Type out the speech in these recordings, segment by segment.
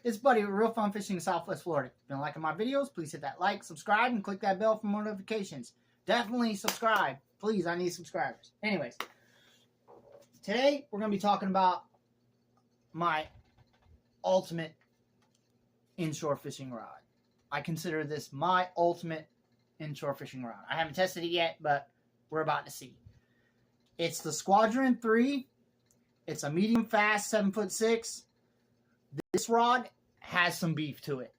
It's Buddy with Real Fun Fishing in Southwest Florida. If you've been liking my videos, please hit that like, subscribe, and click that bell for more notifications. Definitely subscribe. Please, I need subscribers. Anyways, today we're going to be talking about my ultimate inshore fishing rod. I consider this my ultimate inshore fishing rod. I haven't tested it yet, but we're about to see. It's the Squadron III. It's a medium fast 7'6". This rod has some beef to it.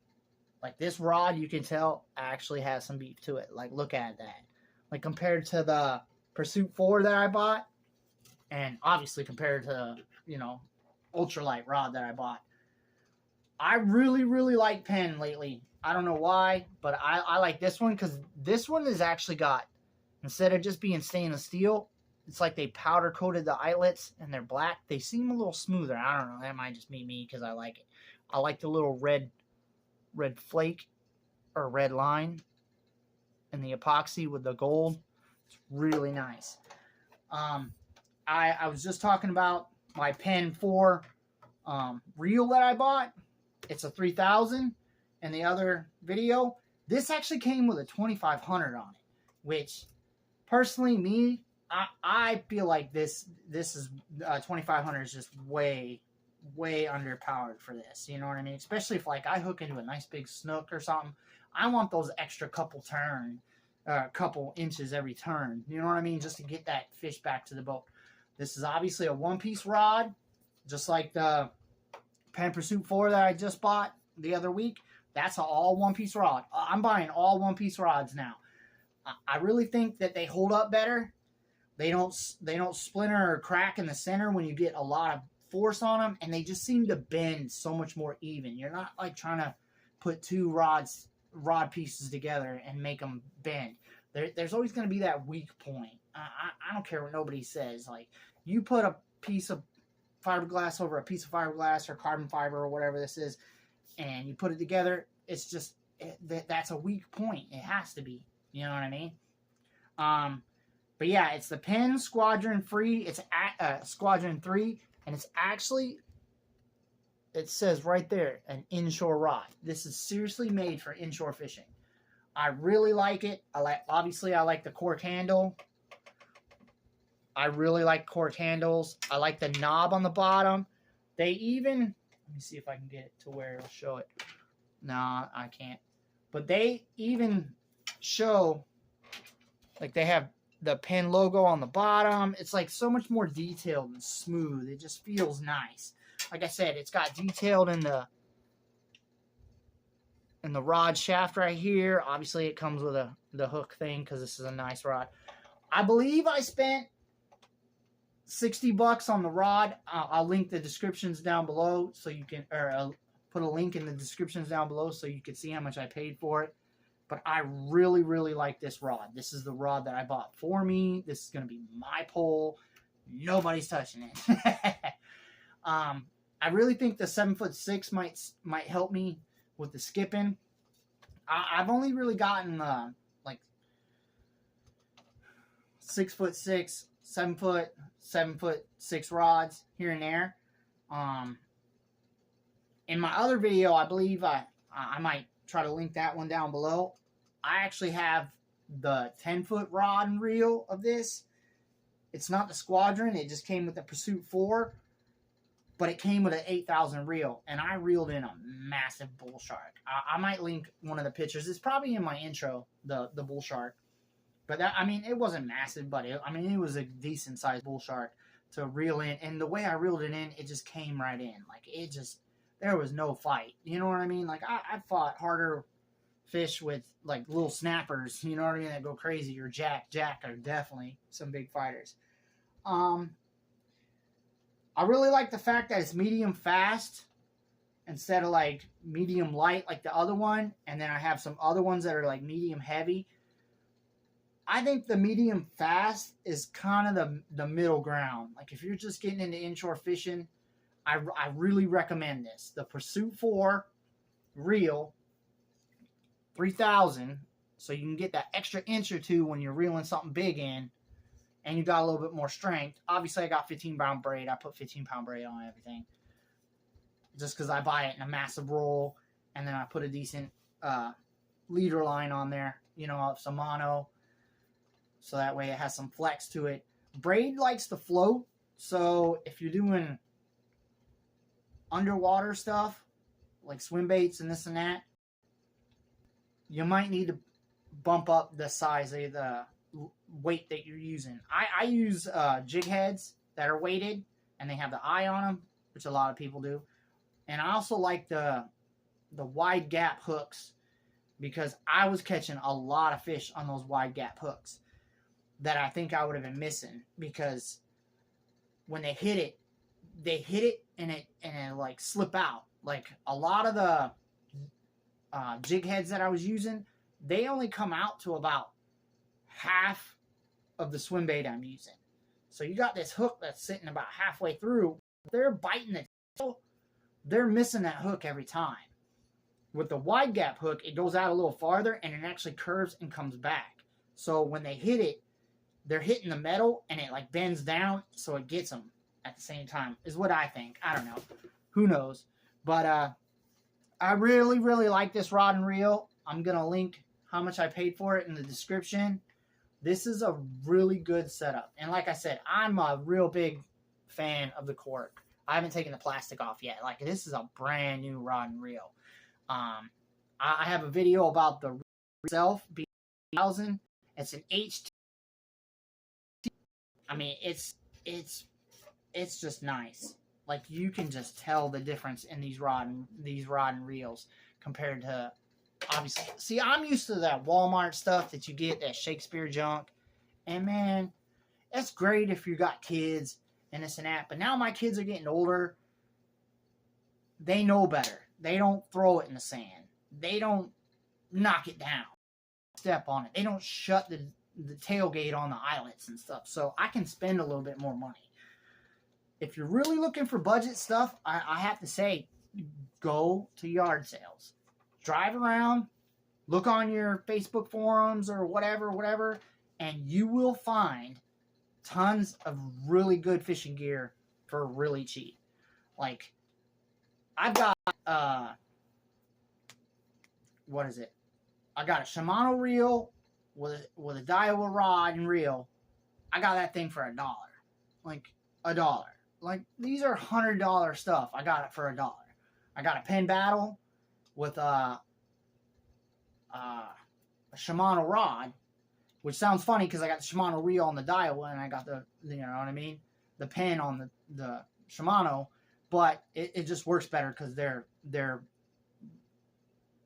Like, this rod, you can tell, actually has some beef to it. Like, look at that. Like, compared to the Pursuit IV that I bought, and obviously compared to, you know, ultralight rod that I bought. I really, really like Penn lately. I don't know why, but I like this one because this one has actually got, instead of just being stainless steel, it's like they powder coated the eyelets and they're black. They seem a little smoother. I don't know. That might just be me because I like it. I like the little red flake or red line and the epoxy with the gold. It's really nice. I was just talking about my Penn 4 reel that I bought. It's a 3000 in the other video. This actually came with a 2500 on it, which personally me, I feel like this is 2500 is just way underpowered for this. You know what I mean? Especially if like I hook into a nice big snook or something. I want those extra couple inches every turn. You know what I mean? Just to get that fish back to the boat. This is obviously a one-piece rod, just like the Penn Pursuit IV that I just bought the other week. That's an all one-piece rod. I'm buying all one-piece rods now. I really think that they hold up better. They don't splinter or crack in the center when you get a lot of force on them, and they just seem to bend so much more even. You're not like trying to put two rod pieces together and make them bend. There's always going to be that weak point. I don't care what nobody says. Like, you put a piece of fiberglass over a piece of fiberglass or carbon fiber or whatever this is, and you put it together, it's just that's a weak point. It has to be. You know what I mean? But yeah, it's the Penn Squadron III. It's Squadron 3, and it's actually, it says right there, an inshore rod. This is seriously made for inshore fishing. I really like it. Obviously I like the cork handle. I really like cork handles. I like the knob on the bottom. They even, let me see if I can get it to where it'll show it. No, I can't. But they even show, like, they have the Penn logo on the bottom. It's like so much more detailed and smooth. It just feels nice. Like I said, it's got detailed in the rod shaft right here. Obviously it comes with the hook thing because this is a nice rod. I believe I spent $60 on the rod. I'll link the descriptions down below so you can, or I'll put a link in the descriptions down below so you can see how much I paid for it. But I really, really like this rod. This is the rod that I bought for me. This is going to be my pole. Nobody's touching it. I really think the 7'6" might help me with the skipping. I've only really gotten like 6'6", 7'6" rods here and there. In my other video, I believe I might try to link that one down below. I actually have the 10-foot rod and reel of this. It's not the Squadron. It just came with the Pursuit IV. But it came with an 8,000 reel. And I reeled in a massive bull shark. I might link one of the pictures. It's probably in my intro, the bull shark. But that, I mean, it wasn't massive. But it was a decent sized bull shark to reel in. And the way I reeled it in, it just came right in. Like, it just, there was no fight. You know what I mean? Like, I fought harder fish with, like, little snappers, you know what I mean, that go crazy, or jack are definitely some big fighters. I really like the fact that it's medium fast instead of, like, medium light like the other one, and then I have some other ones that are, like, medium heavy. I think the medium fast is kind of the middle ground. Like, if you're just getting into inshore fishing, I really recommend this. The Pursuit IV reel, 3000, so you can get that extra inch or two when you're reeling something big in, and you got a little bit more strength. Obviously, I got 15-pound braid. I put 15-pound braid on everything. just because I buy it in a massive roll, and then I put a decent leader line on there, you know, of some mono, so that way it has some flex to it. Braid likes to float, so if you're doing underwater stuff, like swim baits and this and that, you might need to bump up the size of the weight that you're using. I use jig heads that are weighted, and they have the eye on them, which a lot of people do. And I also like the wide gap hooks, because I was catching a lot of fish on those wide gap hooks that I think I would have been missing, because when they hit it and it like slip out. Like a lot of the jig heads that I was using, they only come out to about half of the swim bait I'm using. So you got this hook that's sitting about halfway through. They're biting the tail. They're missing that hook every time. With the wide gap hook, it goes out a little farther and it actually curves and comes back. So when they hit it, they're hitting the metal and it like bends down, so it gets them at the same time, is what I think. I don't know. Who knows? But I really, really like this rod and reel. I'm going to link how much I paid for it in the description. This is a really good setup. And like I said, I'm a real big fan of the cork. I haven't taken the plastic off yet. Like, this is a brand new rod and reel. I have a video about the reel itself being 1,000. It's an HT. I mean, it's just nice. Like, you can just tell the difference in these rod and reels compared to, obviously. See, I'm used to that Walmart stuff that you get, that Shakespeare junk. And man, that's great if you got kids and this and that. But now my kids are getting older. They know better. They don't throw it in the sand. They don't knock it down, step on it. They don't shut the tailgate on the eyelets and stuff. So I can spend a little bit more money. If you're really looking for budget stuff, I have to say, go to yard sales. Drive around, look on your Facebook forums or whatever, and you will find tons of really good fishing gear for really cheap. Like, I've got, what is it? I got a Shimano reel with a Daiwa rod and reel. I got that thing for $1. Like, $1. Like, these are $100 stuff. I got it for $1. I got a Penn Battle with a Shimano rod, which sounds funny because I got the Shimano reel on the Daiwa and I got the, you know what I mean, the Penn on the Shimano, but it just works better because they're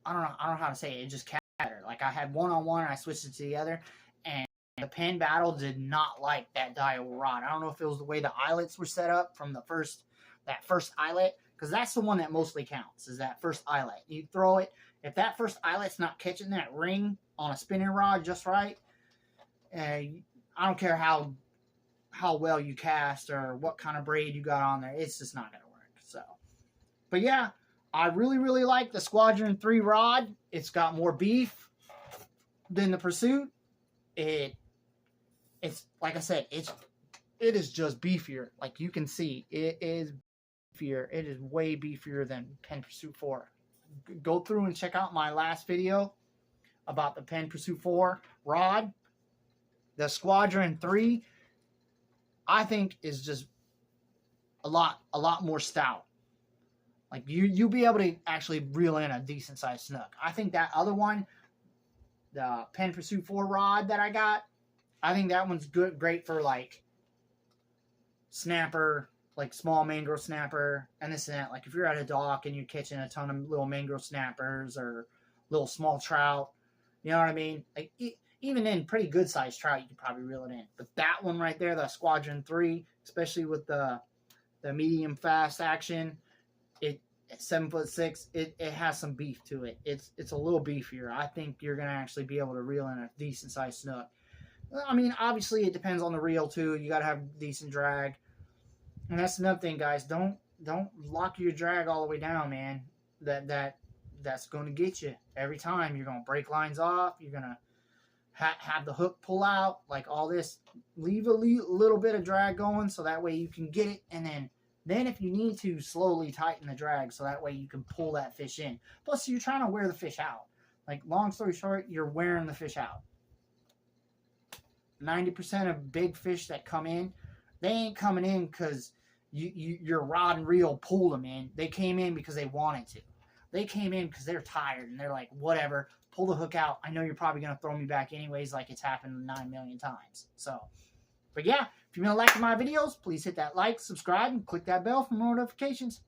I don't know how to say it. It just catches better. Like, I had one on one and I switched it to the other, and the Penn Battle did not like that Daiwa rod. I don't know if it was the way the eyelets were set up from that first eyelet, because that's the one that mostly counts, is that first eyelet. You throw it, if that first eyelet's not catching that ring on a spinning rod just right, I don't care how well you cast or what kind of braid you got on there, it's just not going to work. So, but yeah, I really, really like the Squadron III rod. It's got more beef than the Pursuit. It's like I said, it is just beefier. Like, you can see, it is beefier. It is way beefier than PENN Pursuit IV. Go through and check out my last video about the PENN Pursuit IV rod. The Squadron III, I think, is just a lot more stout. Like, you'll be able to actually reel in a decent sized snook. I think that other one, the PENN Pursuit IV rod that I got, I think that one's great for, like, snapper, like small mangrove snapper, and this and that. Like, if you're at a dock and you're catching a ton of little mangrove snappers or little small trout, you know what I mean? Like, even in pretty good sized trout, you could probably reel it in. But that one right there, the Squadron III, especially with the medium fast action, at 7'6", it has some beef to it. It's a little beefier. I think you're gonna actually be able to reel in a decent sized snook. I mean, obviously it depends on the reel too. You gotta have decent drag, and that's another thing, guys. Don't lock your drag all the way down, man. That's gonna get you every time. You're gonna break lines off. You're gonna have the hook pull out, like all this. Leave a little bit of drag going so that way you can get it and then Then if you need to, slowly tighten the drag so that way you can pull that fish in. Plus, you're trying to wear the fish out. Like, long story short, you're wearing the fish out. 90% of big fish that come in, they ain't coming in because your rod and reel pulled them in. They came in because they wanted to. They came in because they're tired and they're like, whatever, pull the hook out. I know you're probably going to throw me back anyways, like it's happened 9 million times. So, but yeah, if you've been liking my videos, please hit that like, subscribe, and click that bell for more notifications.